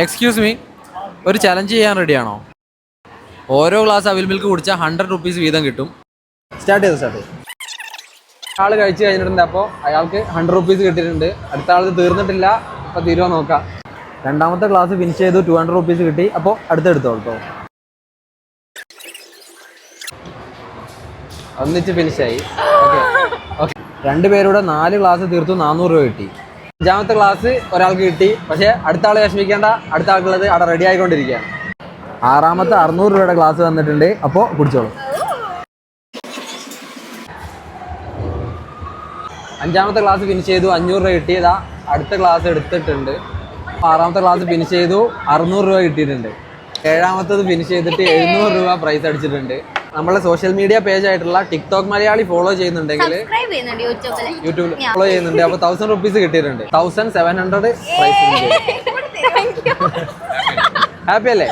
Excuse me, ഒരു challenge ചെയ്യാൻ റെഡിയാണോ? ഓരോ ഗ്ലാസ് അവിൽ മിൽക്ക് കുടിച്ചാൽ 100 റുപ്പീസ് വീതം കിട്ടും. സ്റ്റാർട്ട് ചെയ്തു. ആൾ കഴിച്ച് കഴിഞ്ഞിട്ടുണ്ട്. അപ്പോൾ അയാൾക്ക് 100 റുപ്പീസ് കിട്ടിയിട്ടുണ്ട്. അടുത്ത ആൾ തീർന്നിട്ടില്ല. അപ്പോൾ തീരുവോ നോക്കാം. രണ്ടാമത്തെ ഗ്ലാസ് ഫിനിഷ് ചെയ്തു, 200 റുപ്പീസ് കിട്ടി. അപ്പോൾ അടുത്തെടുത്തോ കേട്ടോ. ഒന്നിച്ച് ഫിനിഷായി. Okay okay. രണ്ടുപേരുടെ 4 ഗ്ലാസ് തീർത്തു, 400 രൂപ കിട്ടി. അഞ്ചാമത്തെ ഗ്ലാസ് ഒരാൾക്ക് കിട്ടി. പക്ഷേ അടുത്ത ആൾ വിഷമിക്കേണ്ട, അടുത്ത ആൾക്കുള്ളത് അവിടെ റെഡി ആയിക്കൊണ്ടിരിക്കുകയാണ്. ആറാമത്തെ 600 രൂപയുടെ ഗ്ലാസ് വന്നിട്ടുണ്ട്. അപ്പോൾ കുടിച്ചോളൂ. അഞ്ചാമത്തെ ക്ലാസ് ഫിനിഷ് ചെയ്തു, 500 രൂപ കിട്ടിയതാ. അടുത്ത ക്ലാസ് എടുത്തിട്ടുണ്ട്. ആറാമത്തെ ക്ലാസ് ഫിനിഷ് ചെയ്തു, 600 രൂപ കിട്ടിയിട്ടുണ്ട്. ഏഴാമത്തത് ഫിനിഷ് ചെയ്തിട്ട് 700 രൂപ പ്രൈസ് അടിച്ചിട്ടുണ്ട്. നമ്മളെ സോഷ്യൽ മീഡിയ പേജ് ആയിട്ടുള്ള ടിക്ടോക്ക് മലയാളി ഫോളോ ചെയ്യുന്നുണ്ടെങ്കിൽ യൂട്യൂബിൽ ഫോളോ ചെയ്യുന്നുണ്ട്. അപ്പോൾ 1000 റുപ്പീസ് കിട്ടിയിട്ടുണ്ട്. 1700 പ്രൈസ്. ഹാപ്പി അല്ലേ?